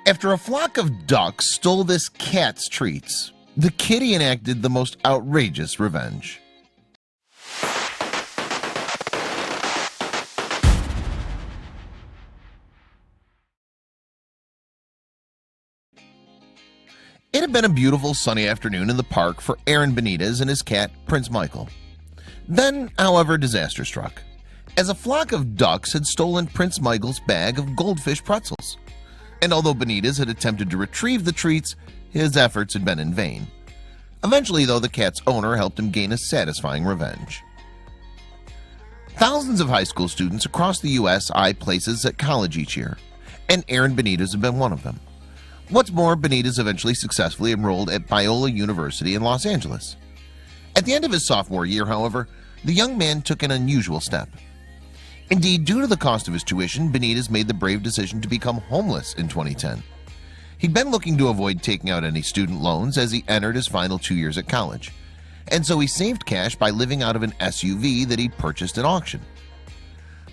After a flock of ducks stole this cat's treats, the kitty enacted the most outrageous revenge. It had been a beautiful sunny afternoon in the park for Aaron Benitez and his cat, Prince Michael. Then, however, disaster struck, as a flock of ducks had stolen Prince Michael's bag of goldfish pretzels. And although Benitez had attempted to retrieve the treats, his efforts had been in vain. Eventually, though, the cat's owner helped him gain a satisfying revenge. Thousands of high school students across the U.S. eye places at college each year, and Aaron Benitez had been one of them. What's more, Benitez eventually successfully enrolled at Biola University in Los Angeles. At the end of his sophomore year, however, the young man took an unusual step. Indeed, due to the cost of his tuition, Benitez made the brave decision to become homeless in 2010. He'd been looking to avoid taking out any student loans as he entered his final 2 years at college, and so he saved cash by living out of an SUV that he'd purchased at auction.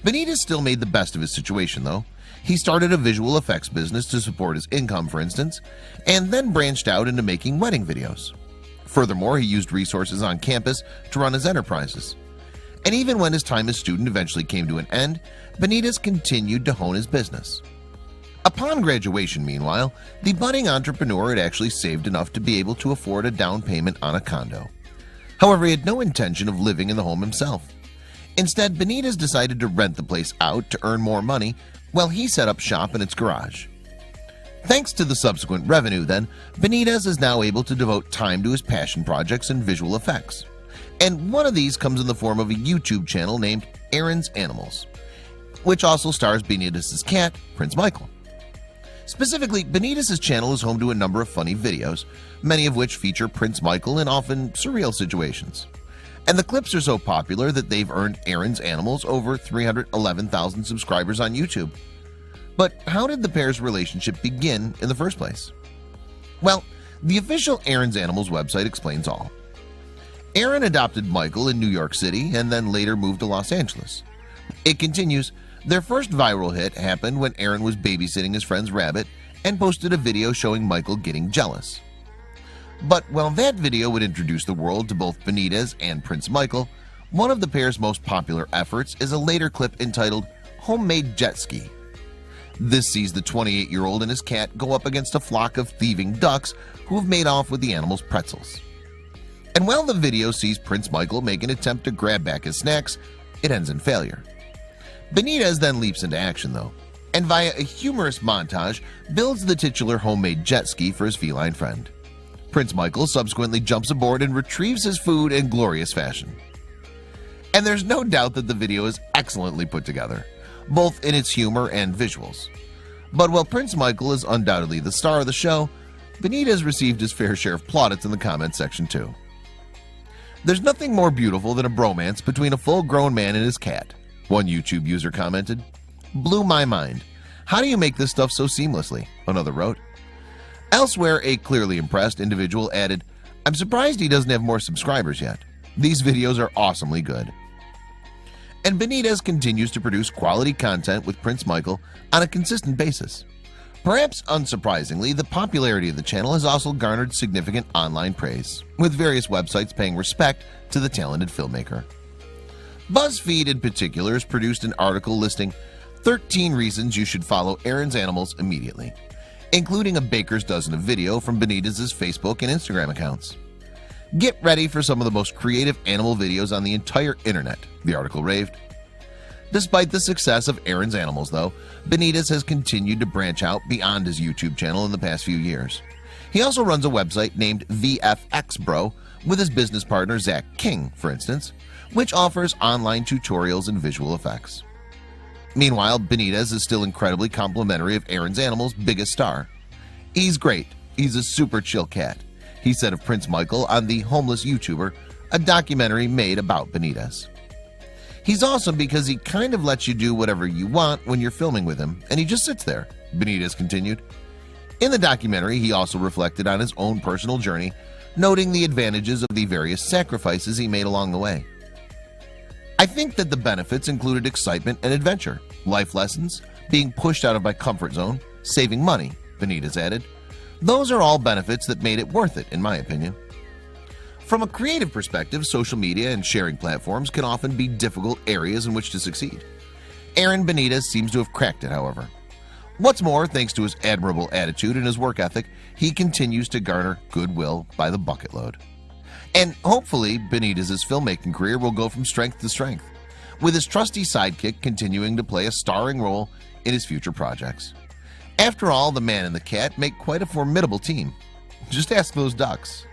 Benitez still made the best of his situation, though. He started a visual effects business to support his income, for instance, and then branched out into making wedding videos. Furthermore, he used resources on campus to run his enterprises. And even when his time as student eventually came to an end, Benitez continued to hone his business. Upon graduation, meanwhile, the budding entrepreneur had actually saved enough to be able to afford a down payment on a condo. However, he had no intention of living in the home himself. Instead, Benitez decided to rent the place out to earn more money while he set up shop in its garage. Thanks to the subsequent revenue, then, Benitez is now able to devote time to his passion projects and visual effects. And one of these comes in the form of a YouTube channel named Aaron's Animals, which also stars Benitez's cat, Prince Michael. Specifically, Benitez's channel is home to a number of funny videos, many of which feature Prince Michael in often surreal situations. And the clips are so popular that they've earned Aaron's Animals over 311,000 subscribers on YouTube. But how did the pair's relationship begin in the first place? Well, the official Aaron's Animals website explains all. Aaron adopted Michael in New York City and then later moved to Los Angeles. It continues, their first viral hit happened when Aaron was babysitting his friend's rabbit and posted a video showing Michael getting jealous. But while that video would introduce the world to both Benitez and Prince Michael, one of the pair's most popular efforts is a later clip entitled Homemade Jet Ski. This sees the 28-year-old and his cat go up against a flock of thieving ducks who have made off with the animal's pretzels. And while the video sees Prince Michael make an attempt to grab back his snacks, it ends in failure. Benitez then leaps into action, though, and via a humorous montage builds the titular homemade jet ski for his feline friend. Prince Michael subsequently jumps aboard and retrieves his food in glorious fashion. And there's no doubt that the video is excellently put together, both in its humor and visuals. But while Prince Michael is undoubtedly the star of the show, Benitez received his fair share of plaudits in the comments section too. There's nothing more beautiful than a bromance between a full-grown man and his cat, one YouTube user commented. Blew my mind. How do you make this stuff so seamlessly? Another wrote. Elsewhere, a clearly impressed individual added, I'm surprised he doesn't have more subscribers yet. These videos are awesomely good. And Benitez continues to produce quality content with Prince Michael on a consistent basis. Perhaps unsurprisingly, the popularity of the channel has also garnered significant online praise, with various websites paying respect to the talented filmmaker. BuzzFeed in particular has produced an article listing 13 reasons you should follow Aaron's Animals immediately, including a baker's dozen of video from Benitez's Facebook and Instagram accounts. Get ready for some of the most creative animal videos on the entire internet, the article raved. Despite the success of Aaron's Animals, though, Benitez has continued to branch out beyond his YouTube channel in the past few years. He also runs a website named VFXBro with his business partner Zach King, for instance, which offers online tutorials and visual effects. Meanwhile, Benitez is still incredibly complimentary of Aaron's Animals' biggest star. He's great. He's a super chill cat, he said of Prince Michael on The Homeless YouTuber, a documentary made about Benitez. He's awesome because he kind of lets you do whatever you want when you're filming with him, and he just sits there, Benitez continued. In the documentary, he also reflected on his own personal journey, noting the advantages of the various sacrifices he made along the way. I think that the benefits included excitement and adventure, life lessons, being pushed out of my comfort zone, saving money, Benitez added. Those are all benefits that made it worth it, in my opinion. From a creative perspective, social media and sharing platforms can often be difficult areas in which to succeed. Aaron Benitez seems to have cracked it, however. What's more, thanks to his admirable attitude and his work ethic, he continues to garner goodwill by the bucket load. And hopefully, Benitez's filmmaking career will go from strength to strength, with his trusty sidekick continuing to play a starring role in his future projects. After all, the man and the cat make quite a formidable team. Just ask those ducks.